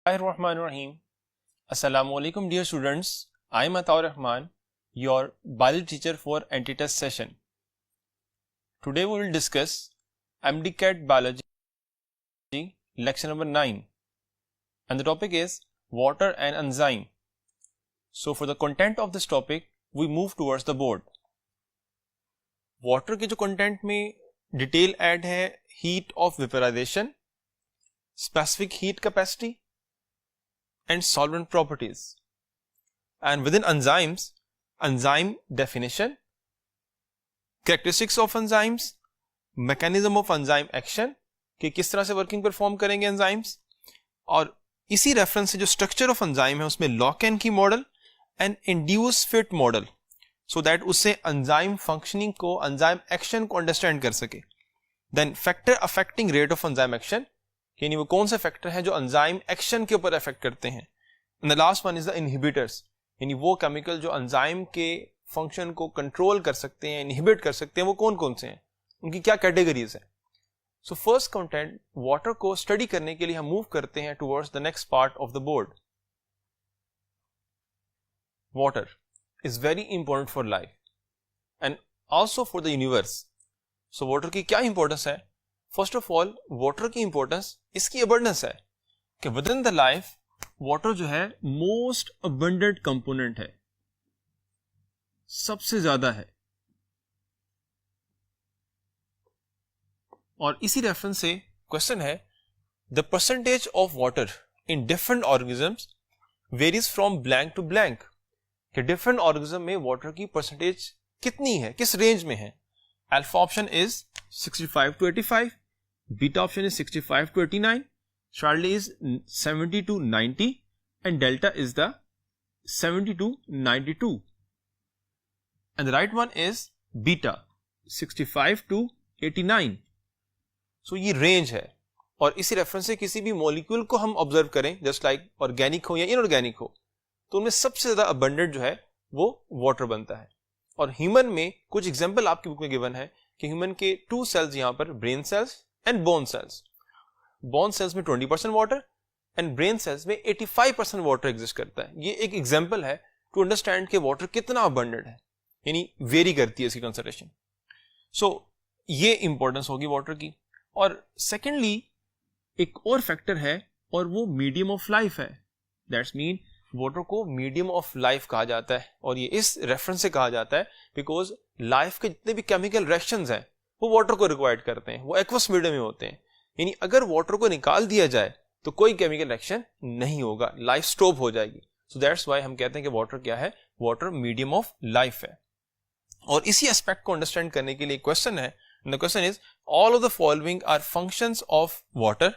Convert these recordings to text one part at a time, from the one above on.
Bismillahirrahmanirrahim. Assalamu alaikum dear students. I am Ataur Rahman, your biology teacher for anti-test session. Today we will discuss MDCAT biology lecture number 9 and the topic is water and enzyme. So for the content of this topic we move towards the board. Water के जो content में detail add है heat of vaporization, specific heat capacity and solvent properties, and within enzymes, enzyme definition, characteristics of enzymes, mechanism of enzyme action कि किस तरह से working perform करेंगे enzymes, और इसी रेफरेंस से जो स्ट्रक्चर ऑफ एंजाइम है उसमें lock and key model and induce fit model, so that उससे एंजाइम फंक्शनिंग को, एंजाइम एक्शन को अंडरस्टैंड कर सके. Then factor affecting rate of enzyme action, यानी वो कौन से फैक्टर हैं जो एंजाइम एक्शन के ऊपर अफेक्ट करते हैं. And the last one is the inhibitors, यानी वो केमिकल जो एंजाइम के फंक्शन को कंट्रोल कर सकते हैं, इनहिबिट कर सकते हैं, वो कौन कौन से हैं, उनकी क्या कैटेगरीज हैं. सो फर्स्ट कंटेंट वाटर को स्टडी करने के लिए हम मूव करते हैं towards the next part of the board. Water is very important for life and also for the universe. So water की क्या इंपॉर्टेंस है? फर्स्ट ऑफ ऑल वाटर की इंपॉर्टेंस इसकी अबंडेंस है कि with in the life water जो है most abundant component है, सबसे ज्यादा है. और इसी रेफरेंस से क्वेश्चन है the percentage of water in different organisms varies from blank to blank, कि डिफरेंट ऑर्गेनिज्म में वाटर की परसेंटेज कितनी है, किस रेंज में है. Alpha option is 65 to 85, beta option is 65 to 89, Charlie is 70 to 90 and delta is the 70 to 92, and the right one is beta 65 to 89. so ये range है. और इसी रेफरेंस से किसी भी मॉलिक्यूल को हम ऑब्जर्व करें, जस्ट लाइक ऑर्गेनिक हो या इनऑर्गेनिक हो, तो उनमें सबसे ज्यादा अबंडेंट जो है वो वाटर बनता है. और ह्यूमन में कुछ एग्जांपल आपकी बुक में गिवन है कि ह्यूमन के 2 सेल्स यहां पर brain cells and bone cells. Bone cells में 20% वाटर एंड ब्रेन सेल्स में 85% वाटर एग्जिस्ट करता है. ये एक एग्जांपल है टू अंडरस्टैंड कि वाटर कितना अबंडेंट है, यानी वेरी करती है इसकी कंसंट्रेशन. सो ये इंपॉर्टेंस होगी वाटर की. और सेकेंडली एक और फैक्टर है और वो मीडियम ऑफ लाइफ है. दैट्स मीन वाटर को मीडियम ऑफ लाइफ कहा जाता है, और ये इस रेफरेंस से कहा जाता है बिकॉज लाइफ के जितने भी केमिकल रिएक्शंस हैं वो वाटर को रिक्वायर्ड करते हैं, वो एक्वस मीडियम में होते हैं. यानी अगर वाटर को निकाल दिया जाए तो कोई केमिकल रिएक्शन नहीं होगा, लाइफ स्टॉप हो जाएगी. सो दैट्स व्हाई हम कहते हैं कि वाटर क्या है, वाटर मीडियम ऑफ लाइफ है. और इसी एस्पेक्ट को अंडरस्टैंड करने के लिए क्वेश्चन है, the question is all of the following are functions of water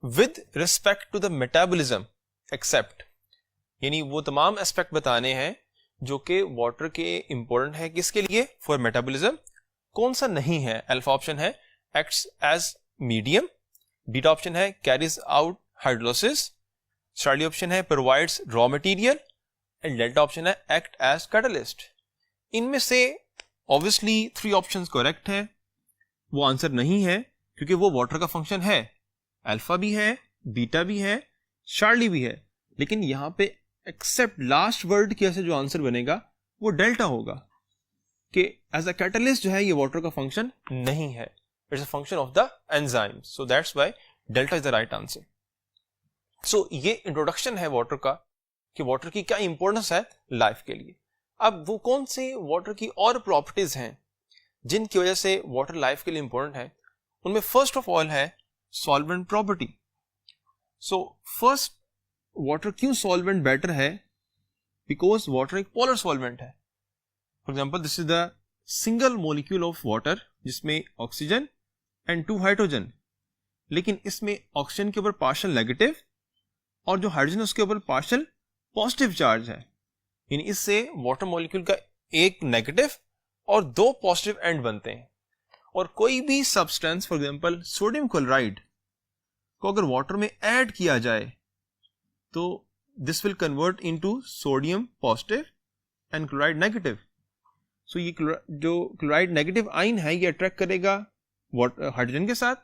with respect to the metabolism except, यानी वो तमाम एस्पेक्ट बताने हैं जो कि वाटर के इंपॉर्टेंट है किसके लिए, फॉर मेटाबॉलिज्म. कौन सा नहीं है? अल्फा ऑप्शन है acts as medium, beta option है carries out hydrolysis, charlie option है provides raw material and delta option है एक्ट एज कैटलिस्ट. इनमें से ऑब्वियसली 3 ऑप्शंस करेक्ट है, वो आंसर नहीं है क्योंकि वो वाटर का फंक्शन है. अल्फा भी है, बीटा भी है, चार्ली भी है, लेकिन यहां पे एक्सेप्ट लास्ट वर्ड की ऐसे जो आंसर बनेगा वो डेल्टा होगा कि एज अ कैटलिस्ट जो है ये वाटर का फंक्शन नहीं है, it's a function of the enzyme. So that's why delta is the right answer. So ये इंट्रोडक्शन है वाटर का कि वाटर की क्या इंपॉर्टेंस है लाइफ के लिए. अब वो कौन से वाटर की और प्रॉपर्टीज हैं जिनकी वजह से वाटर लाइफ के लिए इंपॉर्टेंट है, उनमें फर्स्ट ऑफ ऑल है solvent property. So first water क्यों सॉल्वेंट बेटर है? बिकॉज वाटर एक पोलर सॉल्वेंट है. For example this is the single molecule of water जिसमें ऑक्सीजन एंड 2 हाइड्रोजन, लेकिन इसमें ऑक्सीजन के ऊपर पार्शियल नेगेटिव और जो हाइड्रोजन उसके ऊपर पार्शियल पॉजिटिव चार्ज है. यानी इससे वाटर मॉलिक्यूल का एक नेगेटिव और 2 पॉजिटिव एंड बनते हैं. और कोई भी substance, for example sodium chloride को अगर वाटर में ऐड किया जाए तो this will convert into sodium positive and chloride negative. So ये जो क्लोराइड नेगेटिव आयन है ये अट्रैक्ट करेगा हाइड्रोजन के साथ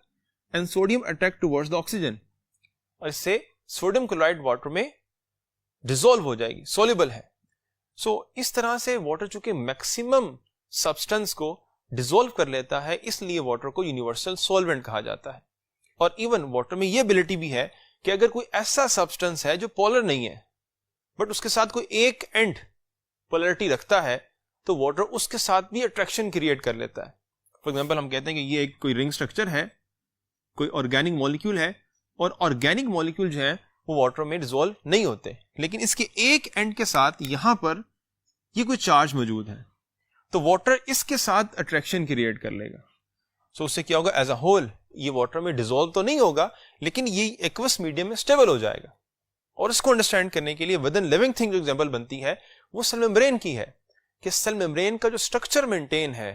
and sodium attract towards the oxygen, और इससे सोडियम क्लोराइड वाटर में डिसॉल्व हो जाएगी, सोल्यूबल है। सो इस तरह से वाटर चूंकि मैक्सिमम सब्सटेंस को डिसॉल्व कर लेता है, इसलिए वाटर को यूनिवर्सल सॉल्वेंट कहा जाता है। और इवन वाटर में यह एबिलिटी भी है कि अगर कोई ऐसा सब्सटेंस है जो पोलर नहीं है बट उसके साथ कोई एक एंड पोलैरिटी रखता है, तो वाटर उसके साथ भी अट्रैक्शन क्रिएट कर लेता है। फॉर एग्जांपल हम कहते हैं कि ये एक कोई रिंग स्ट्रक्चर है, कोई ऑर्गेनिक मॉलिक्यूल है, और ऑर्गेनिक मॉलिक्यूल जो है वो वाटर में डिसॉल्व नहीं होते, लेकिन इसके एक एंड के साथ यहां पर ये कोई चार्ज मौजूद है, तो वाटर इसके साथ अट्रैक्शन क्रिएट कर लेगा। सो उससे क्या होगा, एज अ होल ये वाटर में डिसॉल्व तो नहीं होगा, लेकिन ये एक्वस मीडियम में स्टेबल हो जाएगा। और इसको अंडरस्टैंड करने के लिए विद इन लिविंग थिंग जो एग्जांपल बनती है वो सेल मेम्ब्रेन की है, कि सेल मेम्ब्रेन का जो स्ट्रक्चर मेंटेन है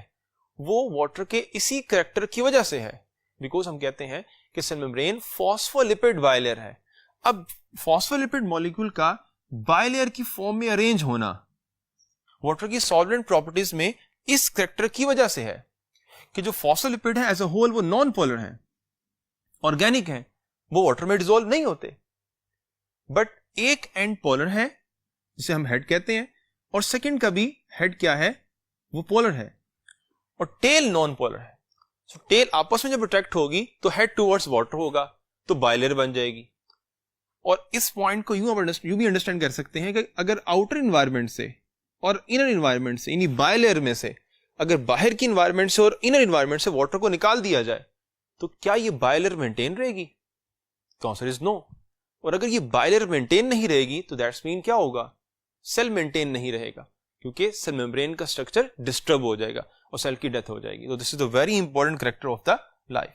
वो वाटर के इसी कैरेक्टर की वजह से है। बिकॉज हम कहते हैं कि सेल मेम्ब्रेन फॉस्फोलिपिड बायलेयर है। अब फॉस्फोलिपिड मॉलिक्यूल का बायलेयर की फॉर्म में अरेंज होना वाटर की सॉल्वेंट प्रॉपर्टीज में इस कैरेक्टर की वजह से है कि जो फॉस्फोलिपिड है एज अ होल वो नॉन पोलर है, ऑर्गेनिक है, वो वाटर में डिसॉल्व नहीं होते, बट एक एंड पोलर है जिसे हम हेड कहते हैं, और सेकंड का भी हेड क्या है, वो पोलर है, और टेल नॉन पोलर है। सो टेल आपस में जब अट्रैक्ट होगी तो हेड टुवर्ड्स वाटर होगा, तो बायलेयर बन जाएगी। और इस पॉइंट को यूं भी अंडरस्टैंड कर सकते हैं कि अगर आउटर इन्वायरमेंट से और इनर इन्वायरमेंट से, यानी बायलेयर में से अगर बाहर की इन्वायरमेंट से और इनर इन्वायरमेंट से वाटर को निकाल दिया जाए तो क्या ये बायलेयर मेंटेन रहेगी? तो आंसर इज नो। और अगर ये बायलेयर मेंटेन नहीं रहेगी तो दैट्स मीन क्या होगा, सेल मेंटेन नहीं रहेगा, क्योंकि सेल मेम्ब्रेन का स्ट्रक्चर डिस्टर्ब हो जाएगा और सेल की डेथ हो जाएगी। तो this is the very important character of the life.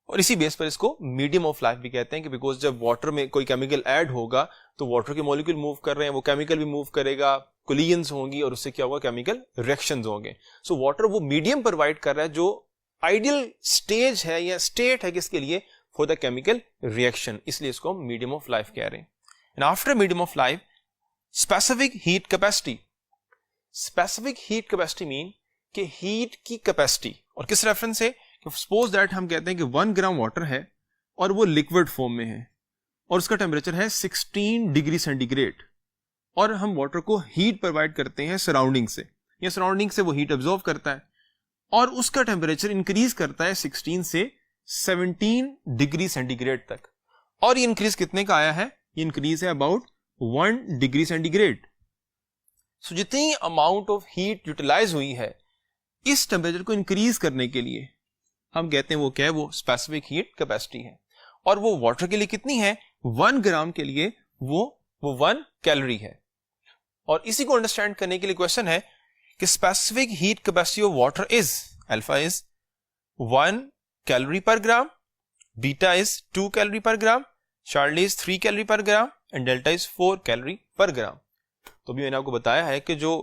और इसी बेस पर इसको मीडियम ऑफ लाइफ भी कहते हैं कि बिकॉज जब वाटर में कोई केमिकल ऐड होगा तो वाटर के मॉलिक्यूल मूव कर रहे हैं, वो केमिकल भी मूव करेगा, कोलिजन्स होंगी और उससे क्या होगा, केमिकल रिएक्शंस होंगे। सो वाटर वो मीडियम प्रोवाइड कर रहा है जो आइडियल स्टेज है या स्टेट है किसके लिए, फॉर द केमिकल रिएक्शन, इसलिए इसको हम मीडियम ऑफ लाइफ कह रहे हैं। And after medium of life specific heat capacity. Specific heat capacity mean कि हीट की कैपेसिटी, और किस रेफरेंस से, सपोज दैट हम कहते हैं कि 1 ग्राम वाटर है और वो लिक्विड फॉर्म में है और उसका टेम्परेचर है 16 डिग्री सेंटीग्रेड, और हम वाटर को हीट प्रोवाइड करते हैं सराउंडिंग से, या सराउंडिंग से वो हीट एब्जॉर्व करता है और उसका टेम्परेचर इंक्रीज करता है 16 से 17 डिग्री सेंटीग्रेड तक। और ये इंक्रीज कितने का आया है, ये इंक्रीज है अबाउट 1 डिग्री सेंटीग्रेड। सो जितनी अमाउंट ऑफ हीट यूटिलाइज हुई है इस टेम्परेचर को इंक्रीज करने के लिए हम कहते हैं वो क्या है, वो स्पेसिफिक हीट कैपेसिटी है। और वो वाटर के लिए कितनी है, 1 ग्राम के लिए वो 1 कैलोरी है। और इसी को अंडरस्टैंड करने के लिए क्वेश्चन है कि specific heat capacity of water is, alpha is 1 calorie पर ग्राम, बीटा इज 2 कैलोरी पर ग्राम, चार्ली इज 3 कैलोरी पर gram and delta is 4 calorie पर ग्राम। तो भी मैंने आपको बताया है कि जो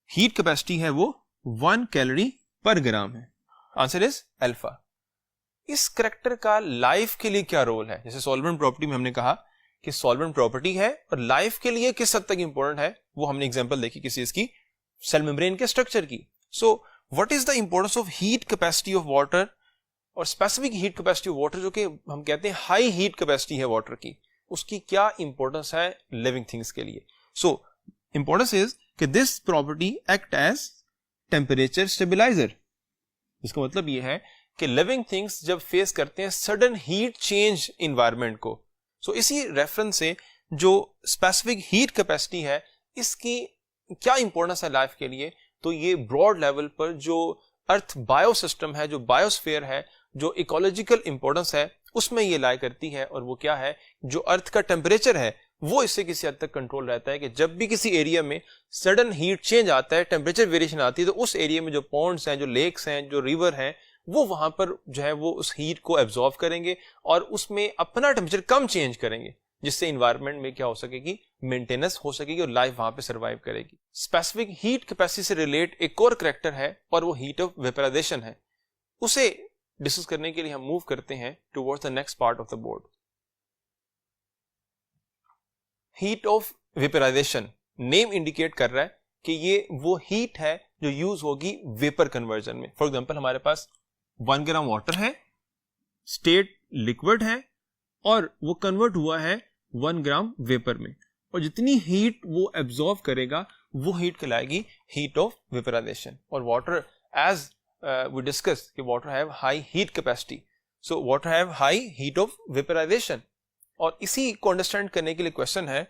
हीट कैपेसिटी है वो 1 कैलोरी पर ग्राम है। Answer is alpha. इस करैक्टर का लाइफ के लिए क्या रोल है, जैसे सॉल्वेंट प्रॉपर्टी में हमने कहा कि सॉल्वेंट प्रॉपर्टी है और लाइफ के लिए किस हद तक इंपॉर्टेंट है, वो हमने एग्जांपल देखी किसी इसकी सेल मेम्ब्रेन के स्ट्रक्चर की। So what is the importance of heat capacity of water, और specific heat capacity of water जो कि हम कहते हैं हाई हीट कैपेसिटी है वाटर की, उसकी क्या इंपॉर्टेंस है लिविंग थिंग्स के लिए। सो इंपॉर्टेंस इज कि this property act as temperature stabiliser. इसका मतलब यह है कि लिविंग थिंग्स जब फेस करते हैं सडन हीट चेंज इन्वायरमेंट को, सो इसी रेफरेंस से जो स्पेसिफिक हीट कैपेसिटी है इसकी क्या इंपॉर्टेंस है लाइफ के लिए, तो ये ब्रॉड लेवल पर जो अर्थ बायोसिस्टम है, जो बायोस्फीयर है, जो इकोलॉजिकल इंपॉर्टेंस है उसमें ये लाई करती है। और वो क्या है, जो अर्थ का टेम्परेचर है वो इससे किसी हद तक कंट्रोल रहता है कि जब भी किसी एरिया में सडन हीट चेंज आता है, टेम्परेचर वेरिएशन आती है, तो उस एरिया में जो पॉन्ड्स हैं, जो लेक्स हैं, जो रिवर हैं, वो वहां पर जो है वो उस हीट को एब्जॉर्ब करेंगे और उसमें अपना टेम्परेचर कम चेंज करेंगे, जिससे इन्वायरमेंट में क्या हो सकेगी, मेंटेनेंस हो सकेगी और लाइफ वहां पे सर्वाइव करेगी। स्पेसिफिक हीट कैपेसिटी से रिलेट एक और करैक्टर है और वो हीट ऑफ वेपराइजेशन है। उसे डिस्कस करने के लिए हम मूव करते हैं towards the next part of the board. Heat of vaporisation name indicate कर रहा है कि ये वो हीट है जो यूज होगी वेपर कन्वर्जन में। फॉर एग्जांपल हमारे पास 1 ग्राम वाटर है, स्टेट लिक्विड है और वो कन्वर्ट हुआ है 1 ग्राम वेपर में, और जितनी हीट वो एब्जॉर्व करेगा वो हीट कहलाएगी हीट ऑफ वेपराइजेशन। और वाटर एज वी डिस्कस कि water have high heat capacity, so water have high heat of vaporisation. और इसी को अंडरस्टैंड करने के लिए क्वेश्चन है,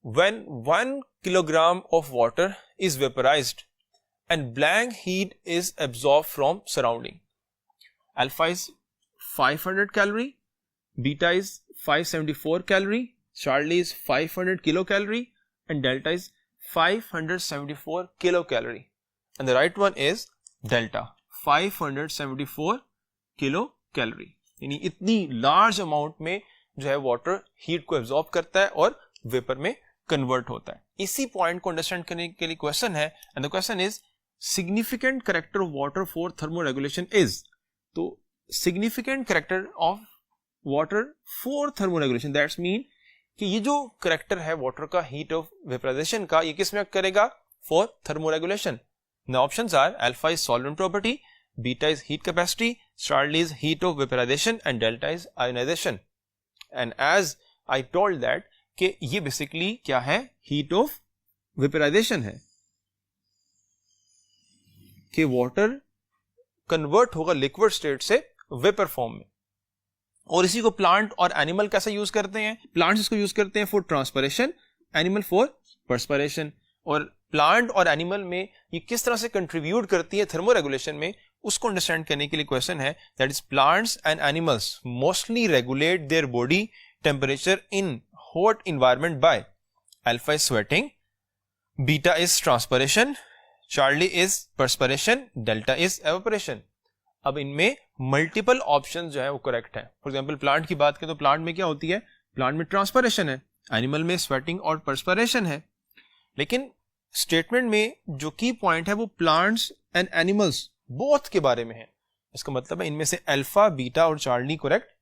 when 1 kilogram of water is vaporized and blank heat is absorbed from surrounding, alpha is 500 calorie, beta is 574 calorie, Charlie is 500 kilocalorie, and delta is 574 kilocalorie, and the right one is delta 574 kilocalorie। यानी इतनी large amount में जो है water heat को absorb करता है और vapour में कन्वर्ट होता है। इसी पॉइंट को अंडरस्टैंड करने के लिए क्वेश्चन है, and the question is significant character of water for thermoregulation is. तो significant character of water for thermoregulation, that's mean कि ये जो कैरेक्टर है वाटर का हीट ऑफ वेपराइजेशन का, ये किस में एक्ट करेगा? For thermoregulation. The options are alpha is solvent property, beta is heat capacity, Charlie is heat of vaporisation, and delta is ionisation. And as I told that कि ये basically क्या है? Heat of vaporisation है, कि water convert होगा liquid state से vapour form में। और इसी को प्लांट और एनिमल कैसे यूज करते हैं? प्लांट्स इसको यूज करते हैं for transpiration, animal for perspiration. और प्लांट और एनिमल में ये किस तरह से कंट्रीब्यूट करती है थर्मोरेगुलेशन में, उसको अंडरस्टैंड करने के लिए क्वेश्चन है, that is plants and animals mostly regulate their body temperature in hot environment by alpha is sweating, beta is transpiration, Charlie is perspiration, delta is evaporation। अब इनमें मल्टीपल ऑप्शन जो है वो करेक्ट है। फॉर एग्जांपल प्लांट की बात करें तो प्लांट में क्या होती है? प्लांट में ट्रांसपिरेशन है, एनिमल में स्वेटिंग और पर्सपिरेशन है। लेकिन स्टेटमेंट में जो की पॉइंट है वो प्लांट्स एंड एनिमल्स बोथ के बारे में है। इसका मतलब है इनमें से अल्फा, बीटा और चार्ली करेक्ट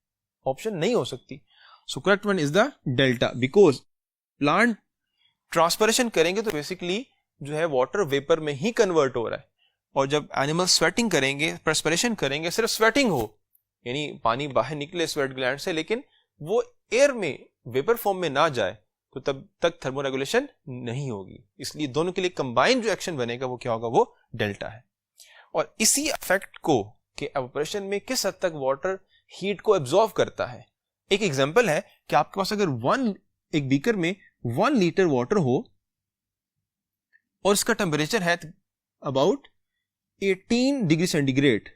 ऑप्शन नहीं हो सकती। So correct one is the delta, because plant transpiration करेंगे तो बेसिकली जो है वाटर वेपर में ही कन्वर्ट हो रहा है, और जब एनिमल स्वेटिंग करेंगे, पर्सपिरेशन करेंगे, सिर्फ स्वेटिंग हो यानी पानी बाहर निकले स्वेट ग्लैंड से, लेकिन वो एयर में वेपर फॉर्म में ना जाए, तो तब तक थर्मोरेगुलेशन नहीं होगी। इसलिए दोनों के लिए कंबाइंड जो एक्शन बनेगा वो क्या होगा? वो डेल्टा है। और इसी इफेक्ट को कि एवापोरेशन में किस हद तक वाटर हीट को एब्जॉर्व करता है, एक एग्जांपल है कि आपके पास अगर एक बीकर में 1 लीटर वाटर हो और इसका टेम्परेचर है अबाउट 18 डिग्री सेंटीग्रेड।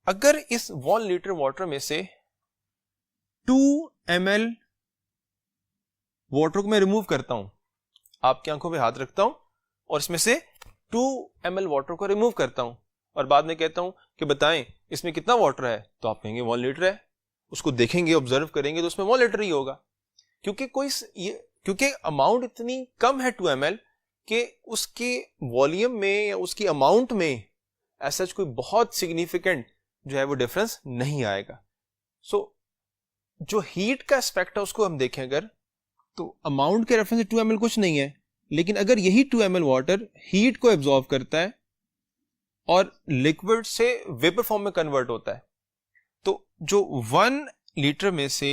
अगर इस 1 लीटर वाटर में से 2 ml वाटर को मैं रिमूव करता हूं, आपकी आंखों पे हाथ रखता हूं और इसमें से 2 ml वाटर को रिमूव करता हूं, और बाद में कहता हूं कि बताएं इसमें कितना वाटर है, तो आप कहेंगे 1 लीटर है। उसको देखेंगे, ऑब्जर्व करेंगे तो उसमें 1 लीटर ही होगा, क्योंकि अमाउंट इतनी कम है 2 ml कि उसके वॉल्यूम में या उसकी अमाउंट में ऐसा कोई बहुत सिग्निफिकेंट जो है वो डिफरेंस नहीं आएगा। सो जो हीट का एस्पेक्ट है उसको हम देखें अगर, तो अमाउंट के रेफरेंस से 2 ml कुछ नहीं है, लेकिन अगर यही 2 ml वाटर हीट को एब्जॉर्ब करता है और लिक्विड से वेपर फॉर्म में कन्वर्ट होता है, तो जो 1 लीटर में से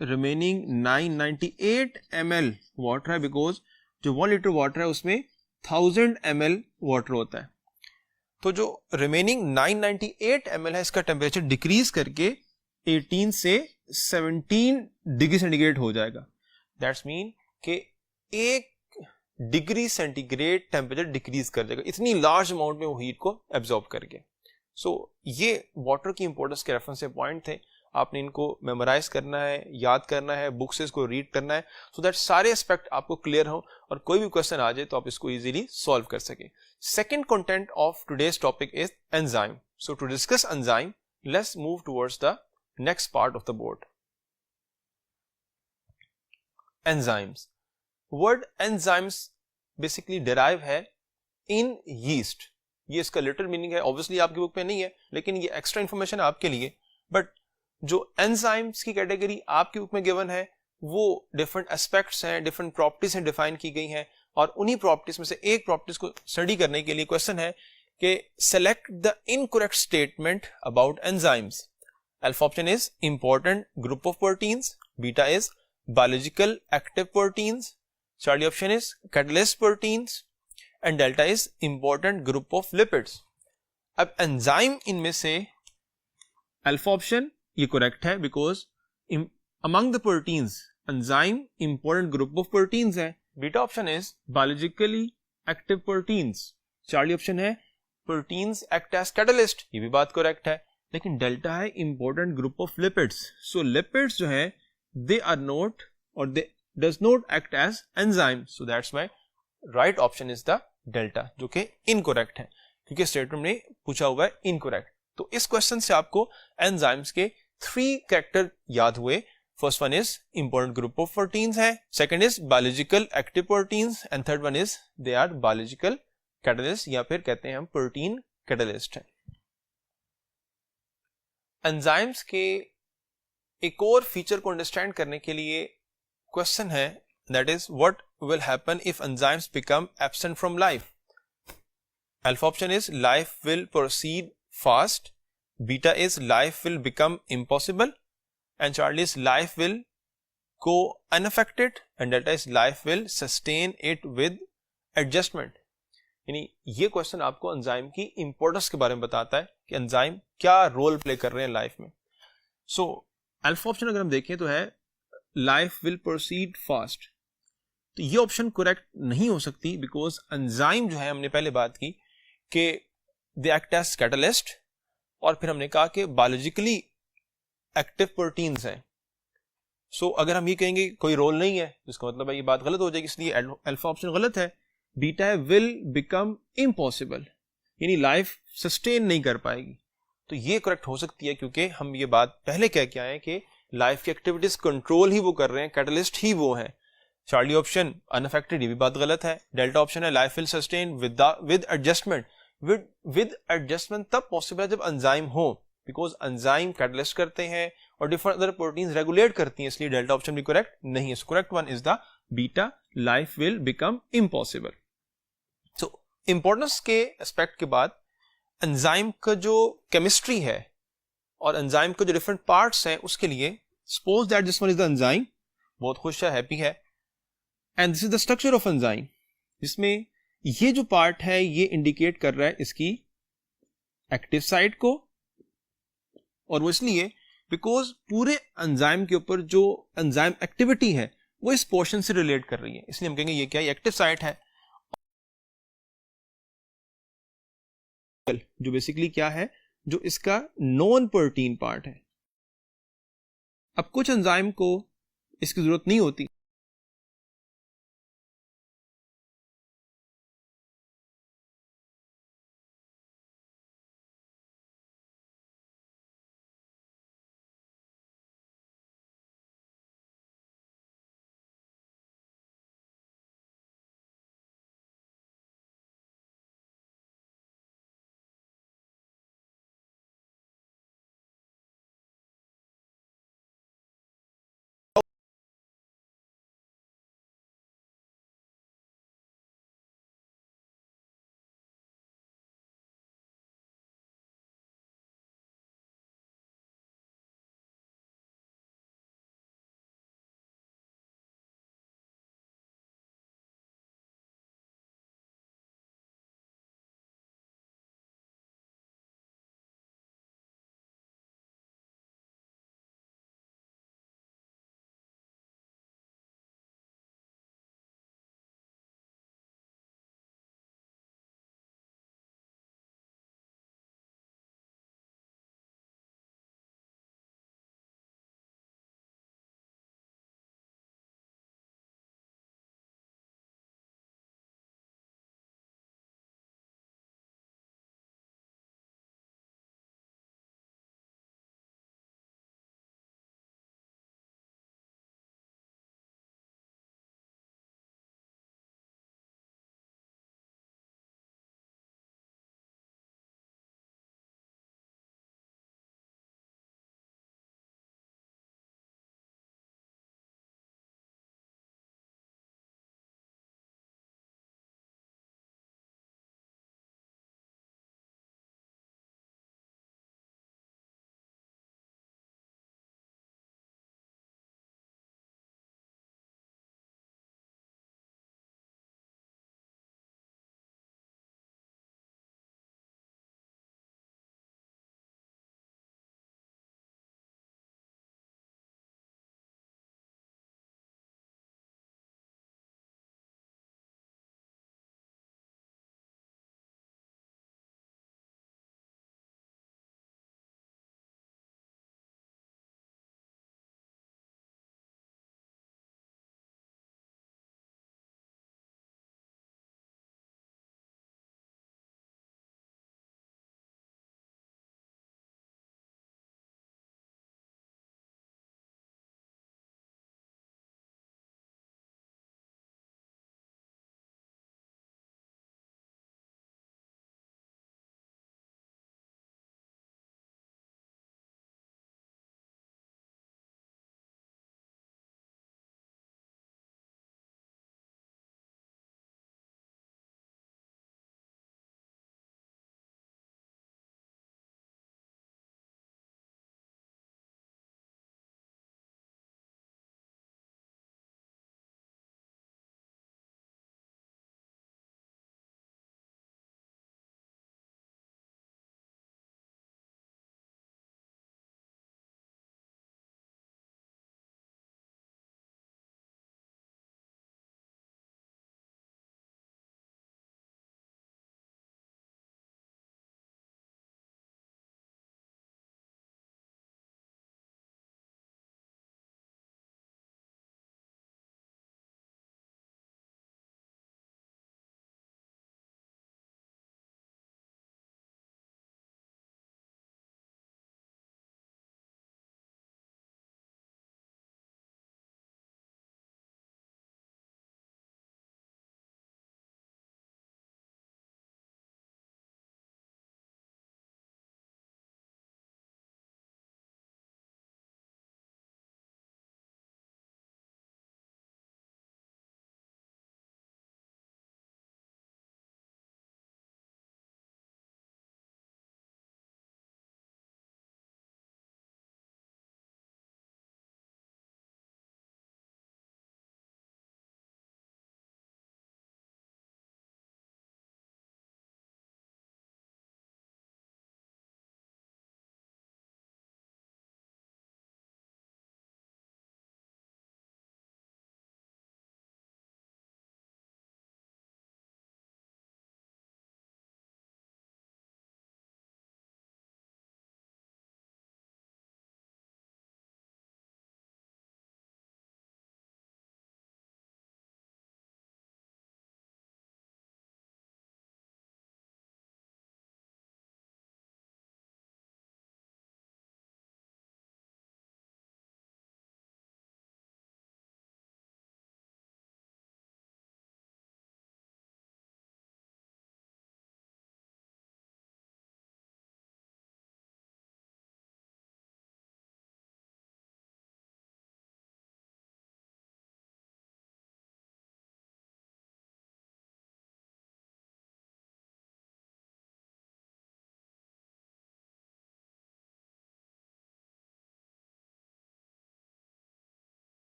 रिमेनिंग 998 ml वाटर है, बिकॉज जो 1 लीटर वाटर है उसमें 1000 ml वाटर होता है, तो जो रिमेनिंग 998 ml है इसका टेम्परेचर डिक्रीज करके 18 से 17 डिग्री सेंटीग्रेड हो जाएगा। दैट्स मीन कि 1 डिग्री सेंटीग्रेड टेम्परेचर डिक्रीज कर जाएगा, इतनी लार्ज अमाउंट में वो हीट को एब्जॉर्ब करके। सो ये वाटर की इंपॉर्टेंस के रेफरेंस से पॉइंट थे, आपने इनको मेमोराइज करना है, याद करना है, बुक से इसको रीड करना है, सो दैट सारे एस्पेक्ट आपको क्लियर हो और कोई भी क्वेश्चन आ जाए तो आप इसको इजीली सॉल्व कर सकें। Second content of today's topic is enzyme. So to discuss enzyme, let's move towards the next part of the board. Enzymes, word enzymes basically derive है इन यीस्ट। ये इसका लिटरल मीनिंग है, obviously आपकी book में नहीं है, लेकिन ये एक्स्ट्रा इंफॉर्मेशन है आपके लिए। बट जो एंजाइम्स की कैटेगरी आपकी बुक में गिवन है वो डिफरेंट एस्पेक्ट्स हैं, डिफरेंट प्रॉपर्टीज हैं डिफाइन की गई हैं, और उन्हीं प्रॉपर्टीज में से एक प्रॉपर्टीज को स्टडी करने के लिए क्वेश्चन है कि select the incorrect statement about enzymes. Alpha option is important group of proteins, beta is biological active proteins, Charlie option is catalyst proteins and delta is important group of lipids. अब enzyme इनमें से alpha option ये correct है because among the proteins enzyme important group of proteins है. Beta option is biologically active proteins. Charlie option है proteins act as catalyst, ये भी बात करेक्ट है. लेकिन डेल्टा है important group of lipids. So lipids जो है दे आर नॉट और they does not act as enzyme. So that's my right option is the delta, जो कि इनकरेक्ट है क्योंकि स्टेटमेंट में पूछा हुआ है इनकरेक्ट. तो इस क्वेश्चन से आपको एंजाइम्स के 3 कैरेक्टर याद हुए. First one is important group of proteins है, second is biological active proteins and third one is they are biological catalyst या फिर कहते हैं हम प्रोटीन कैटलिस्ट है. एंजाइम्स के एक और फीचर को अंडरस्टैंड करने के लिए क्वेश्चन है, that is what will happen if enzymes become absent from life. Alpha option is life will proceed fast, beta is life will become impossible and Charlie is life will go unaffected and delta is life will sustain it with adjustment. यानी ये question आपको enzyme की importance के बारे में बताता है कि एंजाइम क्या रोल प्ले कर रहे हैं लाइफ में. सो अल्फा ऑप्शन अगर हम देखें तो है लाइफ विल प्रोसीड फास्ट. तो ये ऑप्शन करेक्ट नहीं हो सकती बिकॉज एंजाइम जो है हमने पहले बात की कि दे एक्ट एज कैटलिस्ट और फिर हमने कहा कि बायोलॉजिकली एक्टिव प्रोटीन्स हैं. सो अगर हम ये कहेंगे कोई रोल नहीं है इसका मतलब है ये बात गलत हो जाएगी, इसलिए अल्फा ऑप्शन गलत है. बीटा है विल बिकम इम्पॉसिबल, यानी लाइफ सस्टेन नहीं कर पाएगी. तो ये करेक्ट हो सकती है क्योंकि हम ये बात पहले कह के आए कि लाइफ की एक्टिविटीज कंट्रोल ही वो कर रहे हैं, कैटलिस्ट ही वो है. चार्ली ऑप्शन अनअफेक्टेड, ये भी बात गलत है. डेल्टा ऑप्शन है life will sustain with adjustment. With adjustment तब पॉसिबल है जब एंजाइम हो, बिकॉज एंजाइम कैटलिस्ट करते हैं और डिफरेंट अदर प्रोटीन्स रेगुलेट करती हैं, इसलिए डेल्टा ऑप्शन भी करेक्ट नहीं है. Correct one is the beta, life will become impossible. So importance के एस्पेक्ट के बाद एंजाइम का जो केमिस्ट्री है और एंजाइम के जो डिफरेंट पार्ट्स हैं उसके लिए suppose that this one is the enzyme, बहुत खुश है, हैप्पी है, and this is the structure of enzyme, जिसमें ये जो पार्ट है ये इंडिकेट कर रहा है इसकी एक्टिव साइट को, और वो इसलिए बिकॉज पूरे एंजाइम के ऊपर जो एंजाइम एक्टिविटी है वो इस पोर्शन से रिलेट कर रही है, इसलिए हम कहेंगे ये क्या है, एक्टिव साइट है. जो बेसिकली क्या है, जो इसका नॉन प्रोटीन पार्ट है. अब कुछ एंजाइम को इसकी जरूरत नहीं होती,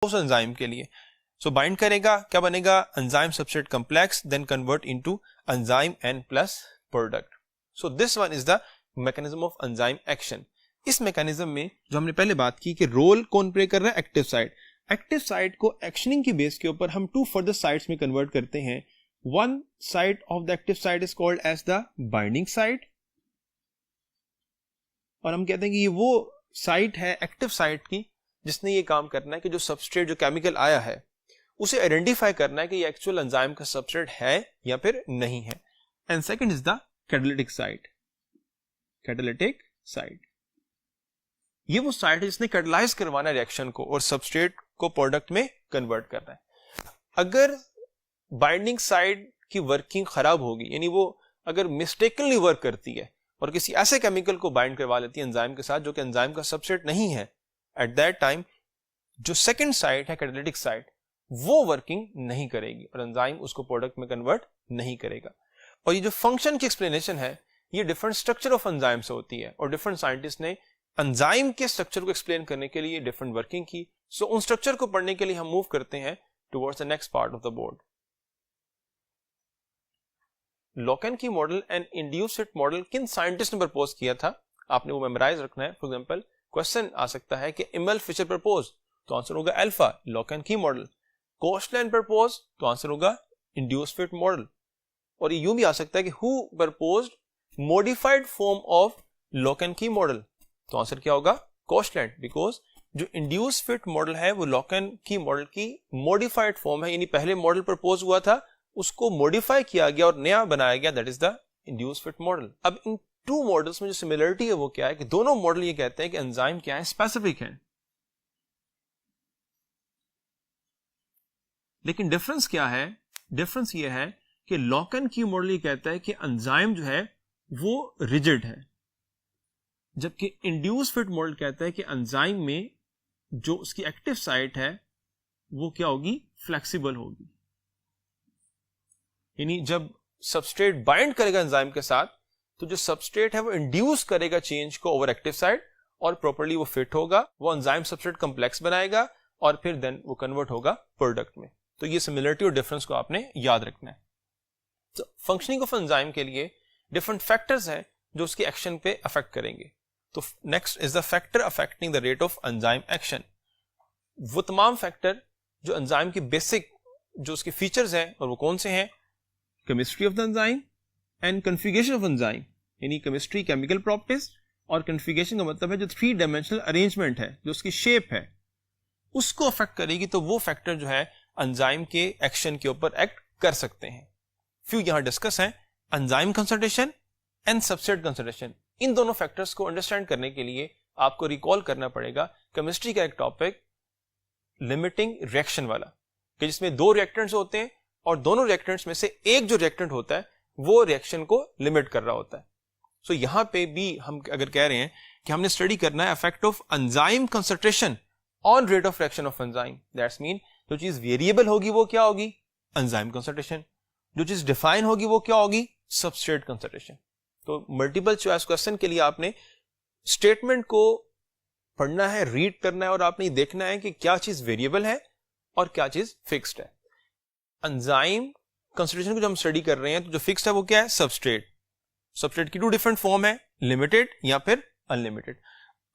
उस एंजाइम के लिए। सो बाइंड करेगा, क्या बनेगा, enzyme substrate complex, then convert into enzyme and plus product. So this one is the mechanism of enzyme action. इस मैकेनिज्म में जो हमने पहले बात की कि रोल कौन प्ले कर रहा है, एक्टिव साइट। एक्टिव साइट को एक्शनिंग की बेस के ऊपर हम टू फर्दर साइट्स में कन्वर्ट करते हैं। One site of the active site is called as the binding site, और हम कहते हैं कि ये वो साइट है एक्टिव साइट की जिसने ये काम करना है कि जो सबस्ट्रेट, जो केमिकल आया है, उसे आइडेंटिफाई करना है कि ये एक्चुअल एंजाइम का सबस्ट्रेट है या फिर नहीं है। And second is the catalytic site. Catalytic site ये वो साइट है जिसने कैटलाइज करवाना है रिएक्शन को और सबस्ट्रेट को प्रोडक्ट में कन्वर्ट करना है। अगर बाइंडिंग साइट की वर्किंग खराब होगी, यानी वो अगर मिस्टेकनली वर्क करती है और किसी ऐसे केमिकल को बाइंड करवा लेती है एंजाइम के साथ जो कि एंजाइम का सबस्ट्रेट नहीं है, एट दैट टाइम जो सेकंड साइट है कैटालिटिक साइट, वो वर्किंग नहीं करेगी और एंजाइम उसको प्रोडक्ट में कन्वर्ट नहीं करेगा। और ये जो फंक्शन की एक्सप्लेनेशन है ये डिफरेंट स्ट्रक्चर ऑफ एंजाइम से होती है और डिफरेंट साइंटिस्ट ने एंजाइम के स्ट्रक्चर को एक्सप्लेन करने के लिए डिफरेंट वर्किंग की। सो उन स्ट्रक्चर को पढ़ने के लिए हम मूव करते हैं towards the next part of the board. Lock and key model and induced fit model किन साइंटिस्ट ने प्रपोज किया था, आपने वो मेमोराइज रखना है। फॉर एग्जांपल क्वेश्चन आ सकता है कि इमल फिशर प्रपोज, तो आंसर होगा alpha, lock and key model. कोस्टलैंड propose, तो आंसर होगा इंड्यूस्ड फिट मॉडल। और ये यूं भी आ सकता है कि who proposed modified form of lock and key model, तो आंसर क्या होगा, कोस्टलैंड, बिकॉज जो इंड्यूस्ड फिट मॉडल है वो लॉक एंड की मॉडल की मॉडिफाइड फॉर्म है, यानी पहले मॉडल प्रपोज हुआ था उसको मॉडिफाई किया गया और नया बनाया गया, that is the induced fit model. अब इन टू मॉडल्स में जो सिमिलरिटी है वो क्या है कि दोनों मॉडल ये कहते हैं कि एंजाइम क्या है, स्पेसिफिक है, लेकिन डिफरेंस क्या है, डिफरेंस ये है कि लॉक एंड की मॉडल ये कहता है कि एंजाइम जो है वो रिजिड है, जबकि इंड्यूस्ड फिट मॉडल कहता है कि एंजाइम में जो उसकी एक्टिव साइट है वो क्या होगी, फ्लेक्सिबल होगी। यानी जब सबस्ट्रेट बाइंड करेगा एंजाइम के साथ तो जो सबस्ट्रेट है वो इंड्यूस करेगा चेंज को ओवर एक्टिव साइट और प्रॉपर्ली वो फिट होगा, वो एंजाइम सबस्ट्रेट कॉम्प्लेक्स बनाएगा और फिर देन वो कन्वर्ट होगा प्रोडक्ट में। तो ये सिमिलरिटी और डिफरेंस को आपने याद रखना है। तो फंक्शनिंग ऑफ एंजाइम के लिए डिफरेंट फैक्टर्स हैं जो उसके एक्शन पे अफेक्ट करेंगे। तो next is the factor affecting the rate of enzyme action. वो तमाम फैक्टर जो एंजाइम की बेसिक जो उसके फीचर्स हैं और वो कौन से हैं, chemistry of the enzyme and configuration of enzyme, यानी केमिस्ट्री केमिकल प्रॉपर्टीज और कॉन्फ़िगरेशन का मतलब है जो 3 डायमेंशनल अरेंजमेंट है, जो उसकी शेप है उसको अफेक्ट करेगी। तो वो फैक्टर जो है एंजाइम के एक्शन के ऊपर एक्ट कर सकते हैं। फ्यू यहां डिस्कस हैं, enzyme concentration and substrate concentration. इन दोनों फैक्टर्स को अंडरस्टैंड करने के लिए आपको रिकॉल करना पड़ेगा केमिस्ट्री का एक टॉपिक लिमिटिंग रिएक्शन वाला, कि जिसमें 2 रिएक्टेंट्स होते हैं और दोनों रिएक्टेंट्स में से एक जो रिएक्टेंट होता है वो रिएक्शन को लिमिट कर रहा होता है। सो यहां पे भी हम अगर कह रहे हैं कि हमने स्टडी करना है effect of enzyme concentration on rate of reaction of enzyme, that's mean जो चीज वेरिएबल होगी वो क्या होगी, एंजाइम कंसंट्रेशन, जो चीज डिफाइन होगी वो क्या होगी, सबस्ट्रेट कंसंट्रेशन। तो मल्टीपल चॉइस क्वेश्चन के लिए आपने स्टेटमेंट को पढ़ना है, रीड करना है और आपने देखना है कि क्या चीज वेरिएबल है और क्या चीज फिक्स्ड है। एंजाइम कंसंट्रेशन को जब हम स्टडी कर रहे हैं तो जो फिक्स्ड है वो क्या है, सबस्ट्रेट। सबस्ट्रेट की 2 डिफरेंट फॉर्म है, लिमिटेड या फिर अनलिमिटेड।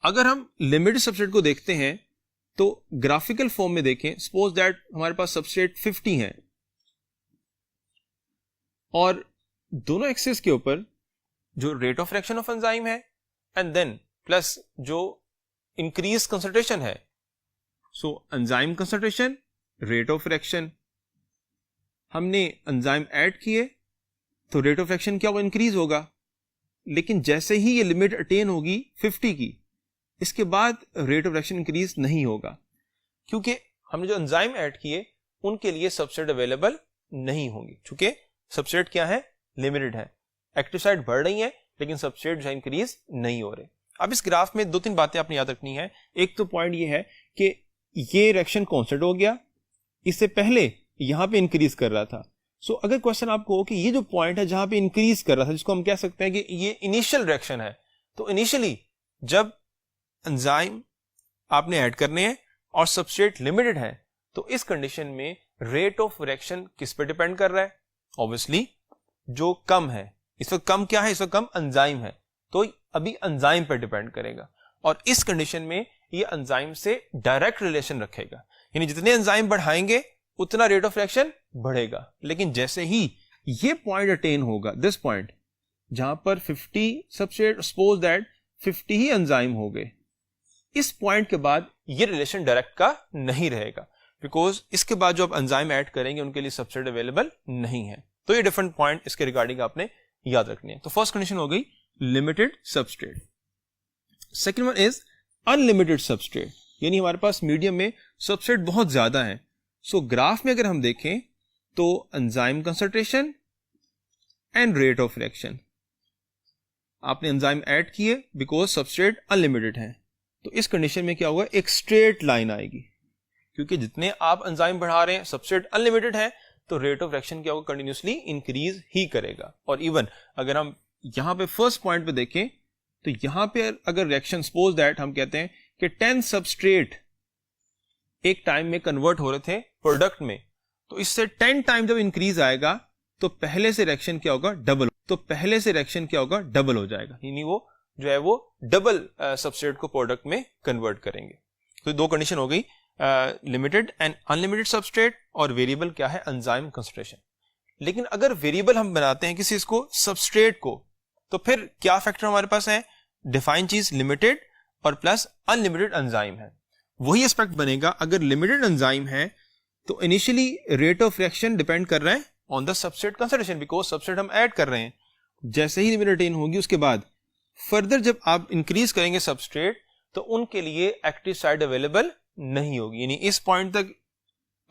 अगर हम लिमिटेड सबस्ट्रेट को देखते हैं तो ग्राफिकल फॉर्म में देखें, सपोज दैट हमारे पास सबस्ट्रेट 50 है और दोनों एक्सिस के ऊपर जो rate of reaction of enzyme है एंड देन प्लस जो इंक्रीज कंसंट्रेशन है, so enzyme concentration, rate of reaction. हमने एंजाइम ऐड किए तो रेट ऑफ रिएक्शन क्या होगा, इंक्रीज होगा। लेकिन जैसे ही ये लिमिट अटेन होगी 50 की, इसके बाद रेट ऑफ रिएक्शन इंक्रीज नहीं होगा, क्योंकि हमने जो एंजाइम ऐड किए उनके लिए सबस्ट्रेट अवेलेबल नहीं होंगे, क्योंकि सबस्ट्रेट क्या है, लिमिटेड है। एक्टिव साइट बढ़ रही है लेकिन सबस्ट्रेट जो है इंक्रीज नहीं हो रहे। अब इस ग्राफ में 2-3 बातें आपने याद रखनी है। एक तो पॉइंट ये है कि ये रिएक्शन कांस्टेंट हो गया, इससे पहले यहां पे इंक्रीज कर रहा था। सो अगर क्वेश्चन आपको हो कि ये जो पॉइंट है जहां पे इंक्रीज कर रहा था, जिसको हम कह सकते हैं कि ये इनिशियल रिएक्शन है, तो इनिशियली जब एंजाइम आपने ऐड करने हैं और सबस्ट्रेट लिमिटेड है, तो इस कंडीशन में रेट ऑफ रिएक्शन किस पे डिपेंड कर रहा है? ऑब्वियसली जो कम है, इस वक्त कम क्या है? इस वक्त कम एंजाइम है, तो अभी एंजाइम पर डिपेंड करेगा। और इस कंडीशन में ये एंजाइम से डायरेक्ट रिलेशन रखेगा, यानी जितने एंजाइम बढ़ाएंगे उतना रेट ऑफ रिएक्शन बढ़ेगा। लेकिन जैसे ही ये पॉइंट अटेन होगा, दिस पॉइंट जहां पर 50 substrate, suppose that 50 he enzyme हो गए, इस पॉइंट के बाद ये रिलेशन डायरेक्ट का नहीं रहेगा, बिकॉज इसके बाद जो आप एंजाइम ऐड करेंगे उनके लिए सबस्ट्रेट अवेलेबल नहीं है। तो ये डिफरेंट पॉइंट इसके रिगार्डिंग आपने याद रखने हैं। तो फर्स्ट कंडीशन हो गई limited substrate. Second one is unlimited substrate, यानी हमारे पास मीडियम में सबस्ट्रेट बहुत ज्यादा है। सो ग्राफ में अगर हम देखें तो enzyme concentration and rate of reaction, आपने एंजाइम ऐड किए बिकॉज सबस्ट्रेट अनलिमिटेड है, तो इस कंडीशन में क्या होगा? एक स्ट्रेट लाइन आएगी, क्योंकि जितने आप एंजाइम बढ़ा रहे हैं, सबस्ट्रेट अनलिमिटेड है, तो रेट ऑफ रिएक्शन क्या होगा? कंटिन्यूसली इंक्रीज ही करेगा। और इवन अगर हम यहां पे फर्स्ट पॉइंट पे देखें तो यहां पे अगर रिएक्शन, सपोज दैट हम कहते हैं कि 10 सबस्ट्रेट एक टाइम में कन्वर्ट हो रहे थे प्रोडक्ट में, तो इससे 10 टाइम जब इंक्रीज आएगा तो पहले से रिएक्शन क्या होगा? डबल। तो पहले से रिएक्शन क्या होगा? डबल हो जाएगा, यानी वो जो है वो डबल सबस्ट्रेट को प्रोडक्ट में कन्वर्ट करेंगे। तो दो कंडीशन हो गई, लिमिटेड एंड अनलिमिटेड सबस्ट्रेट, और वेरिएबल क्या है? Enzyme concentration. लेकिन अगर वेरिएबल हम बनाते हैं किसी इसको सबस्ट्रेट को, तो फिर क्या फैक्टर हमारे पास है? डिफाइन चीज लिमिटेड और प्लस अनलिमिटेड एंजाइम है। वही एस्पेक्ट बनेगा अगर लिमिटेड एंजाइम है तो initially rate of reaction depend कर रहा है on the substrate concentration, because substrate हम ऐड कर रहे हैं। जैसे ही लिमिट अटेन होगी उसके बाद फर्दर जब आप इंक्रीज करेंगे सबस्ट्रेट, तो उनके लिए एक्टिव साइट अवेलेबल नहीं होगी, यानी इस पॉइंट तक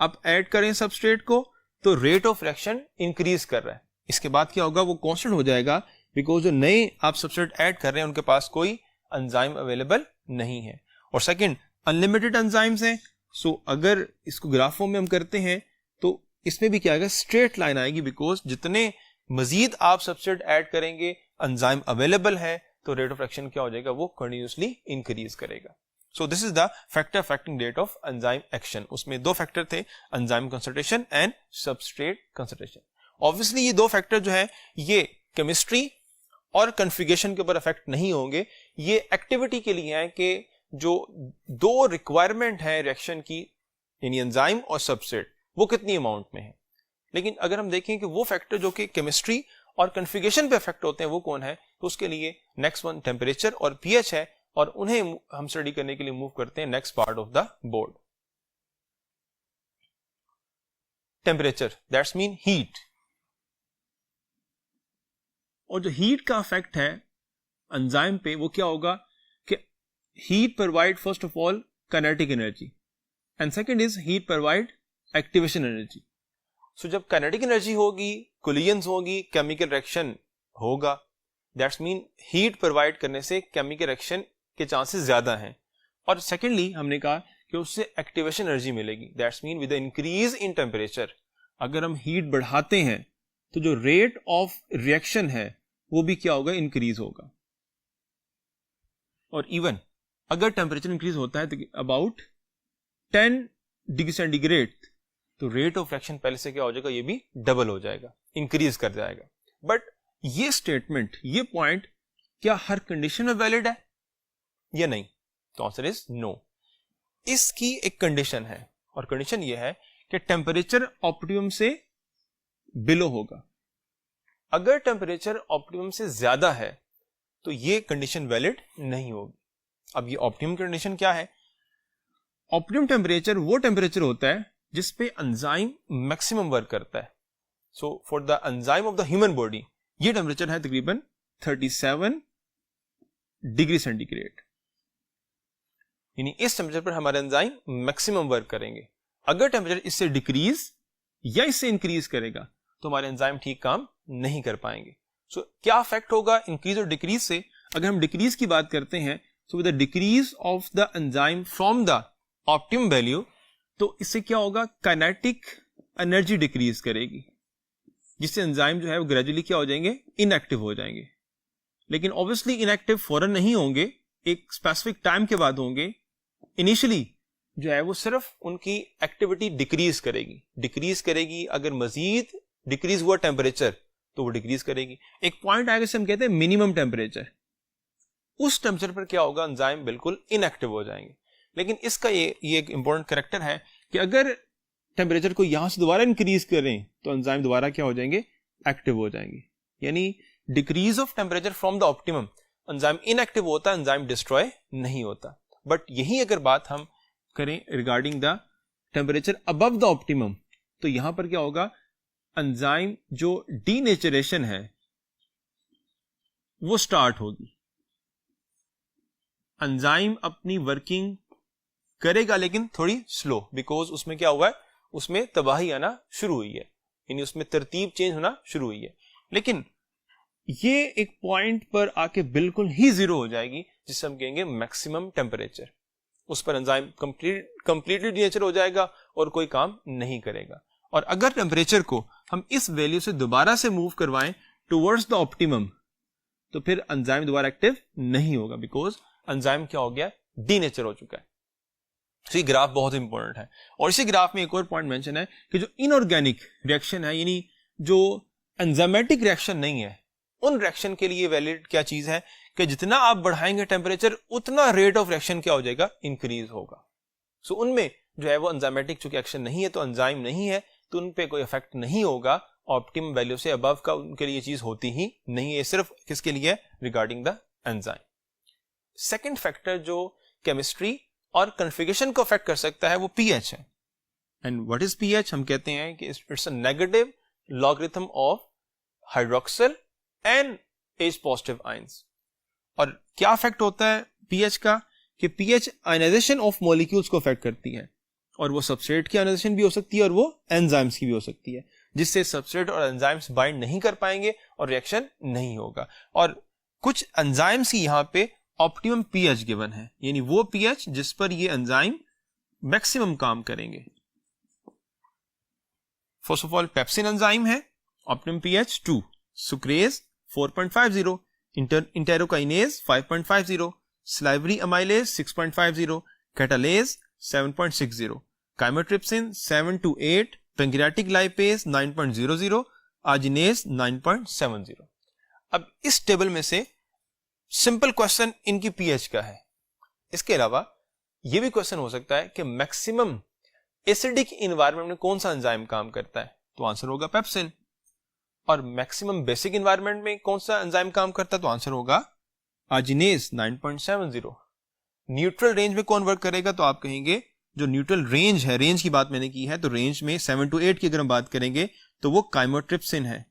आप ऐड करें सबस्ट्रेट को तो रेट ऑफ रिएक्शन इंक्रीज कर रहा है। इसके बाद क्या होगा? वो कांस्टेंट हो जाएगा, बिकॉज जो नए आप सबस्ट्रेट ऐड कर रहे हैं उनके पास कोई एंजाइम अवेलेबल नहीं है। और सेकंड, अनलिमिटेड एंजाइम्स हैं, सो अगर इसको ग्राफों में हम करते हैं तो इसमें भी क्या आएगा? स्ट्रेट लाइन आएगी, बिकॉज जितने मजीद आप सबस्ट्रेट ऐड करेंगे, एंजाइम अवेलेबल है, तो रेट ऑफ रिएक्शन क्या हो जाएगा? वो कंटिन्यूसली इंक्रीज करेगा। So this is the factor affecting rate of enzyme action. उसमें दो फैक्टर थे, enzyme concentration and substrate concentration. Obviously ये दो फैक्टर जो है ये केमिस्ट्री और कॉन्फ़िगरेशन के ऊपर इफेक्ट नहीं होंगे, ये एक्टिविटी के लिए है कि जो दो रिक्वायरमेंट है रिएक्शन की, यानी एंजाइम और सबस्ट्रेट, वो कितनी अमाउंट में है। लेकिन अगर हम देखें कि वो फैक्टर जो कि केमिस्ट्री और कॉन्फ़िगरेशन पे इफेक्ट होते हैं वो कौन है, तो उसके लिए नेक्स्ट वन टेम्परेचर और पीएच है, और उन्हें हम स्टडी करने के लिए मूव करते हैं next part of the board. Temperature, that's mean heat. और जो हीट का इफेक्ट है एंजाइम पे, वो क्या होगा कि heat provide first of all kinetic energy and second is heat provide activation energy. So जब काइनेटिक एनर्जी होगी, कोलिजन्स होगी, केमिकल रिएक्शन होगा, दैट्स मीन हीट प्रोवाइड करने से केमिकल रिएक्शन के चांसेस ज्यादा हैं। और सेकेंडली हमने कहा कि उससे एक्टिवेशन एनर्जी मिलेगी, that's mean with increase in temperature, अगर हम हीट बढ़ाते हैं तो जो रेट ऑफ रिएक्शन है वो भी क्या होगा? इंक्रीज होगा। और इवन अगर टेम्परेचर इंक्रीज होता है तो अबाउट 10 डिग्री सेंटीग्रेड, तो रेट ऑफ रिएक्शन पहले से क्या हो जाएगा? ये भी डबल हो जाएगा, इंक्रीज कर जाएगा। बट ये स्टेटमेंट, ये पॉइंट क्या हर कंडीशन में वैलिड है या नहीं? तो आंसर इज नो। इसकी एक कंडीशन है, और कंडीशन ये है कि टेम्परेचर ऑप्टिमम से बिलो होगा। अगर टेम्परेचर ऑप्टिमम से ज्यादा है तो ये कंडीशन वैलिड नहीं होगी। अब ये ऑप्टिमम कंडीशन क्या है? ऑप्टिमम टेम्परेचर वो टेम्परेचर होता है जिस पे एंजाइम मैक्सिमम वर्क करता है। So for the enzyme of the human body ये टेम्परेचर है तकरीबन 37 डिग्री सेंटीग्रेड, यानी इस टेम्परेचर पर हमारे एंजाइम मैक्सिमम वर्क करेंगे। अगर टेम्परेचर इससे डिक्रीज या इससे इंक्रीज करेगा तो हमारे एंजाइम ठीक काम नहीं कर पाएंगे। सो क्या इफेक्ट होगा इंक्रीज और डिक्रीज से? अगर हम डिक्रीज की बात करते हैं, so with the decrease of the enzyme from the optimum value, तो इससे क्या होगा? काइनेटिक एनर्जी डिक्रीज करेगी, जिससे एंजाइम जो है वो ग्रेजुअली क्या हो जाएंगे? इनएक्टिव हो जाएंगे। लेकिन ऑब्वियसली इनएक्टिव फौरन नहीं होंगे, एक स्पेसिफिक टाइम के बाद होंगे। इनिशियली जो है वो सिर्फ उनकी एक्टिविटी डिक्रीज करेगी। अगर मजीद डिक्रीज हुआ टेम्परेचर तो वो डिक्रीज करेगी। एक पॉइंट आएगा जिसे हम कहते हैं मिनिमम टेम्परेचर, उस टेम्परेचर पर क्या होगा, एंजाइम बिल्कुल इनएक्टिव हो जाएंगे। लेकिन इसका ये एक इंपॉर्टेंट कैरेक्टर है कि अगर टेम्परेचर को यहां से दोबारा इंक्रीज करें तो एंजाइम दोबारा क्या हो जाएंगे, एक्टिव हो जाएंगे। यानी decrease of temperature from the optimum, enzyme inactive होता है, एंजाइम डिस्ट्रॉय नहीं होता। बट यही अगर बात हम करें regarding the temperature above the optimum, तो यहां पर क्या होगा, एंजाइम जो डीनेचरेशन है वो स्टार्ट होगी। एंजाइम अपनी वर्किंग करेगा लेकिन थोड़ी स्लो, बिकॉज उसमें क्या हुआ है, उसमें तबाही आना शुरू हुई है, यानी उसमें तरतीब चेंज होना शुरू हुई है। लेकिन ये एक पॉइंट पर आके बिल्कुल ही जीरो हो जाएगी जिसे हम कहेंगे मैक्सिमम टेम्परेचर। उस पर एंजाइम कंप्लीटली डीनेचर हो जाएगा और कोई काम नहीं करेगा। और अगर टेम्परेचर को हम इस वैल्यू से दोबारा से मूव करवाएं टुवर्ड्स द ऑप्टिमम, तो फिर एंजाइम दोबारा एक्टिव नहीं होगा, बिकॉज एंजाइम क्या हो गया, डीनेचर हो चुका है। तो ये ग्राफ बहुत इंपॉर्टेंट है। और इसी ग्राफ में एक और पॉइंट मेंशन है कि जो इनऑर्गेनिक रिएक्शन है, यानी जो एंजाइमेटिक रिएक्शन नहीं है, उन रिएक्शन के लिए वैलिड क्या चीज है कि जितना आप बढ़ाएंगे टेम्परेचर उतना रेट ऑफ रिएक्शन क्या हो जाएगा, इंक्रीज होगा। सो उनमें जो है वो एंजाइमेटिक चूंकि एक्शन नहीं है, तो एंजाइम नहीं है, तो उन पे कोई इफेक्ट नहीं होगा। ऑप्टिमम वैल्यू से अबव का उनके लिए चीज होती ही नहीं है। सिर्फ किसके लिए, regarding the enzyme. Second factor जो केमिस्ट्री और कॉन्फ़िगरेशन को अफेक्ट कर सकता है वो पीएच है। एंड व्हाट इज पीएच, हम कहते हैं कि it's a negative logarithm of hydroxyl and H positive ions. और क्या अफेक्ट होता है पीएच का, कि पीएच आयनाइजेशन ऑफ मॉलिक्यूल्स को अफेक्ट करती है, और वो सबस्ट्रेट की आयनाइजेशन भी हो सकती है और वो एंजाइम्स की भी हो सकती है, जिससे सबस्ट्रेट और एंजाइम्स बाइंड नहीं कर पाएंगे और रिएक्शन नहीं होगा। और कुछ एंजाइम्स की यहाँ पे ऑप्टिमम पीएच गिवन है, यानी वो पीएच जिस पर ये एंजाइम मैक्सिमम काम करेंगे। First of all pepsin enzyme है, optimum pH 2, sucrase 4.50, enterokinase 5.50, salivary amylase 6.50, catalase 7.60, chymotrypsin 7 to 8, pancreatic lipase 9.00, arginase 9.70। अब इस टेबल में से सिंपल क्वेश्चन इनकी पीएच का है। इसके अलावा यह भी क्वेश्चन हो सकता है कि मैक्सिमम एसिडिक इन्वायरमेंट में कौन सा एंजाइम काम करता है, तो आंसर होगा पेप्सिन। और मैक्सिमम बेसिक इन्वायरमेंट में कौन सा एंजाइम काम करता है, तो आंसर होगा आर्जिनेज 9.70। न्यूट्रल रेंज में कौन वर्क करेगा, तो आप कहेंगे जो न्यूट्रल रेंज है, रेंज की बात मैंने की है, तो रेंज में 7 to 8 की अगर हम बात करेंगे तो वो काइमोट्रिप्सिन है।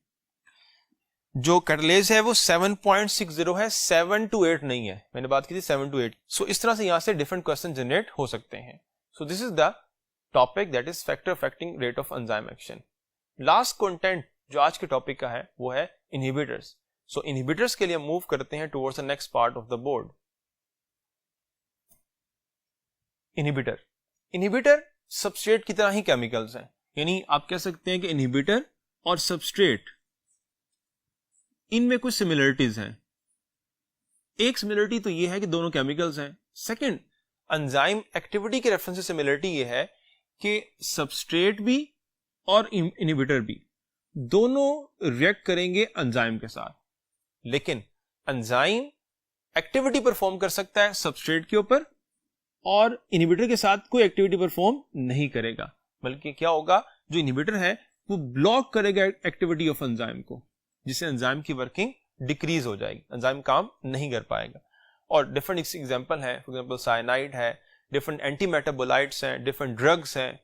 जो कैटालेज है वो 7.60 है, 7 to 8 नहीं है, मैंने बात की थी 7 to 8। सो इस तरह से यहां से डिफरेंट क्वेश्चन जनरेट हो सकते हैं। So this is the topic that is factor affecting rate of enzyme action. Last content जो आज के टॉपिक का है वो है इनहिबिटर्स। सो इनहिबिटर्स के लिए मूव करते हैं towards the next part of the board. Inhibitor substrate की तरह ही केमिकल्स हैं, यानी आप कह सकते हैं कि इनहिबिटर और सबस्ट्रेट इनमें कुछ सिमिलरिटीज हैं। एक सिमिलरिटी तो ये है कि दोनों केमिकल्स हैं। सेकंड, एंजाइम एक्टिविटी के रेफरेंस से सिमिलरिटी ये है कि सबस्ट्रेट भी और इनहिबिटर भी दोनों रिएक्ट करेंगे एंजाइम के साथ, लेकिन एंजाइम एक्टिविटी परफॉर्म कर सकता है सबस्ट्रेट के ऊपर और इनहिबिटर के साथ कोई एक्टिविटी परफॉर्म नहीं करेगा, बल्कि क्या होगा, जो इनहिबिटर है वो ब्लॉक करेगा एक्टिविटी ऑफ एंजाइम को, जिससे एंजाइम की वर्किंग डिक्रीज हो जाएगी, एंजाइम काम नहीं कर पाएगा। और डिफरेंट एग्जांपल है, फॉर एग्जांपल साइनाइड है, डिफरेंट एंटी मेटाबोलाइट्स हैं, डिफरेंट ड्रग्स हैं,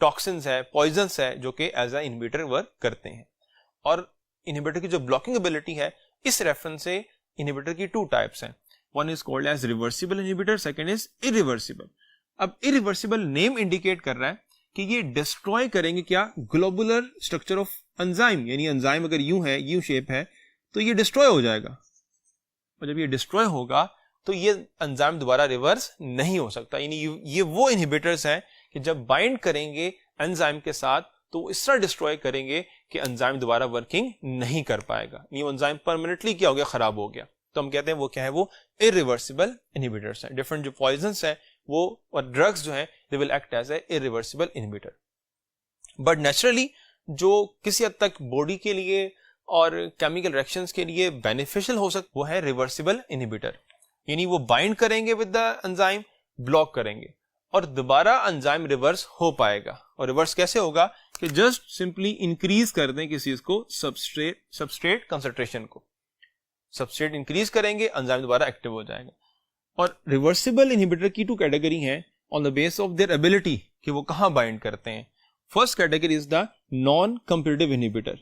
टॉक्सिन्स है, पॉइजन्स है, जो कि एज अ इनहिबिटर वर्क करते हैं। और इनहिबिटर की जो ब्लॉकिंग एबिलिटी है, इस रेफरेंस से इनहिबिटर की 2 टाइप्स हैं। One is called as reversible inhibitor, second is irreversible. अब इरिवर्सिबल नेम इंडिकेट कर रहा है कि ये डिस्ट्रॉय करेंगे क्या, ग्लोबुलर स्ट्रक्चर ऑफ एंजाइम, यानी एंजाइम अगर यूं है, यू शेप है, तो ये डिस्ट्रॉय हो जाएगा। और जब ये डिस्ट्रॉय होगा तो ये एंजाइम दोबारा रिवर्स नहीं हो सकता। यानी ये वो इनहिबिटर्स हैं कि जब बाइंड करेंगे एंजाइम के साथ तो वो इस तरह डिस्ट्रॉय करेंगे कि एंजाइम दोबारा वर्किंग नहीं कर पाएगा, ये एंजाइम परमानेंटली क्या हो गया, खराब हो गया। तो हम कहते हैं वो क्या है, वो इरिवर्सिबल इनहिबिटर्स हैं। डिफरेंट जो पॉइजन्स हैं वो और ड्रग्स जो हैं they will act as a irreversible inhibitor. But naturally जो किसी हद तक बॉडी के लिए और केमिकल रिएक्शंस के लिए बेनिफिशियल हो सकता वो है रिवर्सिबल इनहिबिटर, यानी वो बाइंड करेंगे विद द एंजाइम, ब्लॉक करेंगे और दोबारा एंजाइम रिवर्स हो पाएगा। और रिवर्स कैसे होगा कि जस्ट सिंपली इंक्रीज कर दें किसी चीज को, सबस्ट्रेट कंसंट्रेशन को, सबस्ट्रेट इंक्रीज करेंगे, एंजाइम दोबारा एक्टिव हो जाएगा। और रिवर्सिबल इनहिबिटर की 2 कैटेगरी हैं on the base of their ability कि वो कहां बाइंड करते हैं। First category is the non competitive inhibitor.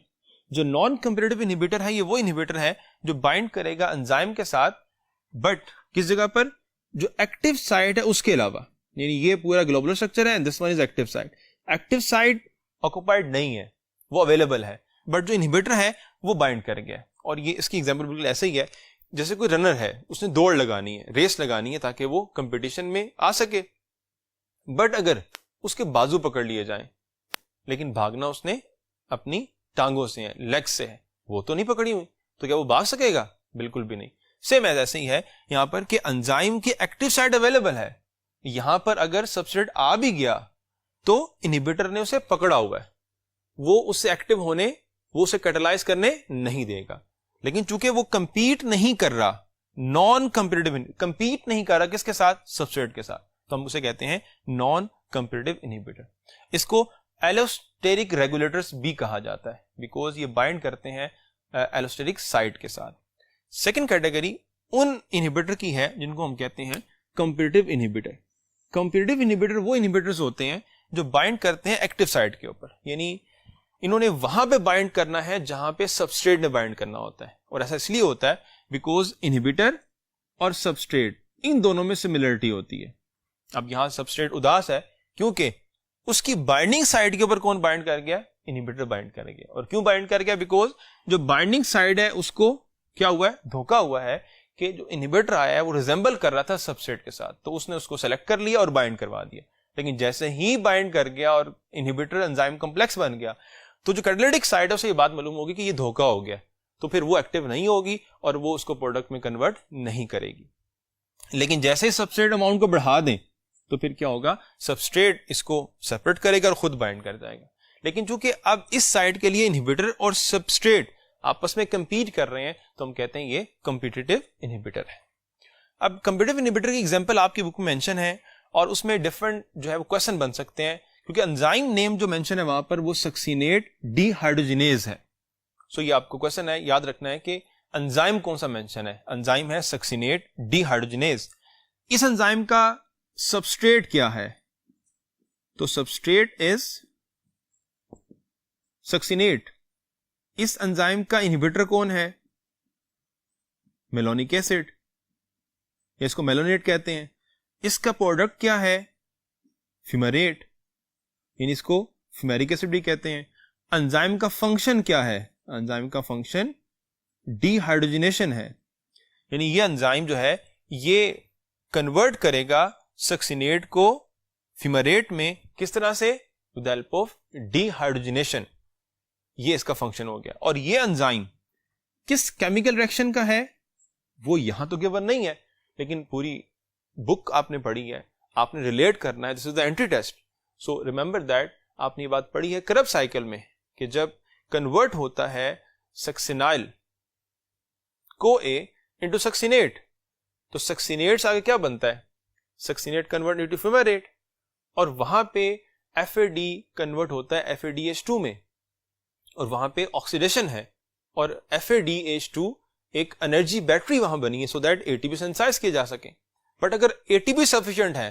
जो नॉन कंपीटिटिव इनहिबिटर है ये वो इनहिबिटर है जो बाइंड करेगा एंजाइम के साथ, बट किस जगह पर, जो एक्टिव साइट है उसके अलावा, यानी ये पूरा ग्लोबुलर स्ट्रक्चर है, this one is active site. Active site occupied नहीं है, वो अवेलेबल है, बट जो इनहिबिटर है वो बाइंड कर गया। और ये इसकी एग्जांपल बिल्कुल ऐसे ही है जैसे कोई रनर है, उसने दौड़ लगानी है, रेस लगानी है ताकि वो कंपटीशन में आ सके, बट अगर उसके बाजू पकड़ लिए जाएं लेकिन भागना उसने अपनी टांगों से है, लेग से है, वो तो नहीं पकड़ी हुई, तो क्या वो भाग सकेगा? बिल्कुल भी नहीं। सेम ऐसे ही है यहां पर कि एंजाइम की एक्टिव साइट अवेलेबल है, यहां पर अगर सबस्ट्रेट आ भी गया तो इनहिबिटर ने उसे पकड़ा हुआ है, वो उससे एक्टिव होने, वो उसे कैटालाइज करने नहीं देगा। लेकिन चूंकि वो कंपीट नहीं कर रहा, नॉन कंपीटिटिव, कंपीट नहीं कर रहा किसके साथ? सबस्ट्रेट के साथ, तो हम उसे कहते हैं नॉन कंपीटिटिव इनहिबिटर। इसको एलोस्टेरिक रेगुलेटर्स भी कहा जाता है बिकॉज ये बाइंड करते हैं एलोस्टेरिक साइट के साथ। सेकेंड कैटेगरी उन इनहिबिटर की है जिनको हम कहते हैं कंपीटिटिव इनहिबिटर। कंपीटिटिव इनहिबिटर वो इनहिबिटर्स होते हैं जो बाइंड करते हैं एक्टिव साइट के ऊपर, यानी इन्होंने वहां पे बाइंड करना है जहां पे सबस्ट्रेट ने बाइंड करना होता है। और ऐसा इसलिए होता है बिकॉज इनहिबिटर और सबस्ट्रेट इन दोनों में सिमिलरिटी होती है। अब यहां सबस्ट्रेट उदास है क्योंकि उसकी बाइंडिंग साइड के ऊपर कौन बाइंड कर गया? इनहिबिटर बाइंड कर गया। और क्यों बाइंड कर गया? बिकॉज जो बाइंडिंग साइड है उसको क्या हुआ है? धोखा हुआ है कि जो इनहिबिटर आया है वो रिजेंबल कर रहा था सबस्ट्रेट के साथ, तो उसने उसको सेलेक्ट कर लिया और बाइंड करवा दिया। लेकिन जैसे ही बाइंड कर गया और इनहिबिटर एंजाइम कॉम्प्लेक्स बन गया तो जो कैटालिटिक साइड है उसे ये बात मालूम होगी कि ये धोखा हो गया, तो फिर वो एक्टिव नहीं होगी और वो उसको प्रोडक्ट में कन्वर्ट नहीं करेगी। लेकिन जैसे ही सबस्ट्रेट अमाउंट को बढ़ा दें तो फिर क्या होगा? सबस्ट्रेट इसको सेपरेट करेगा और खुद बाइंड कर जाएगा। लेकिन चूंकि अब इस साइड के लिए इनहिबिटर और सबस्ट्रेट आपस में कंपीट कर रहे हैं तो हम कहते हैं ये कॉम्पिटिटिव इनहिबिटर है। अब कॉम्पिटिटिव इनहिबिटर की एग्जांपल आपकी बुक में मेंशन है और उसमें डिफरेंट जो है वो क्वेश्चन बन सकते हैं क्योंकि एंजाइम नेम जो मेंशन है वहां पर वो सक्सिनेट डिहाइड्रोजिनेज है। सो ये आपको क्वेश्चन है, याद रखना है कि एंजाइम कौन सा मेंशन है। एंजाइम है सक्सिनेट डिहाइड्रोजिनेज। इस एंजाइम का सबस्ट्रेट क्या है? तो सबस्ट्रेट इज सक्सिनेट। इस एंजाइम का इनहिबिटर कौन है? मेलोनिक एसिड, इसको मेलोनेट कहते हैं। इसका प्रोडक्ट क्या है? फ्यूमेरेट, यानी इसको फ्यूमेरिक एसिड भी कहते हैं। एंजाइम का फंक्शन क्या है? एंजाइम का फंक्शन डिहाइड्रोजिनेशन है, यानी ये एंजाइम जो है ये कन्वर्ट करेगा सक्सिनेट को फ्यूमेरेट में। किस तरह से? With the help of dehydrogenation. ये इसका फंक्शन हो गया। और ये एंजाइम किस केमिकल रिएक्शन का है वो यहां तो गिवन नहीं है, लेकिन पूरी बुक आपने पढ़ी है, आपने रिलेट करना है। This is the entry test. So remember that आपने ये बात पढ़ी है करब साइकिल में कि जब कन्वर्ट होता है सक्सिनाइल को ए इंटू सक्सिनेट तो सक्सिनेट से आगे क्या बनता है? सक्सिनेट कन्वर्ट इंटू फ्यूमेरेट और वहां पे FAD कन्वर्ट होता है FADH2 में और वहां पे ऑक्सीडेशन है और FADH2 एक एनर्जी बैटरी वहां बनी है सो दैट ATP सिंथेसाइज किए जा सके। बट अगर ATP सफिशिएंट है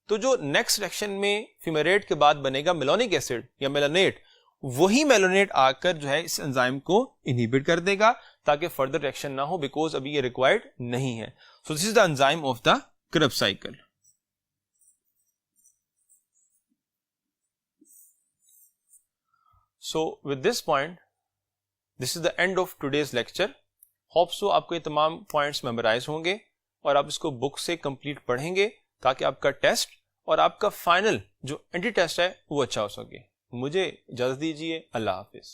तो जो नेक्स्ट रिएक्शन में फ्यूमेरेट के बाद बनेगा मेलोनिक एसिड या मेलोनेट, वही मेलोनेट आकर जो है इस एंजाइम को इनहिबिट कर देगा ताकि फर्दर रिएक्शन ना हो बिकॉज अभी ये रिक्वायर्ड नहीं है। So this is the enzyme of the Krebs cycle. So with this point, this is the end of today's lecture. Hope so आपको ये तमाम पॉइंट्स मेमोराइज होंगे और आप इसको बुक से कंप्लीट पढ़ेंगे ताकि आपका टेस्ट और आपका फाइनल जो एंट्री टेस्ट है वो अच्छा हो सके। मुझे इजाजत दीजिए। अल्लाह हाफिज।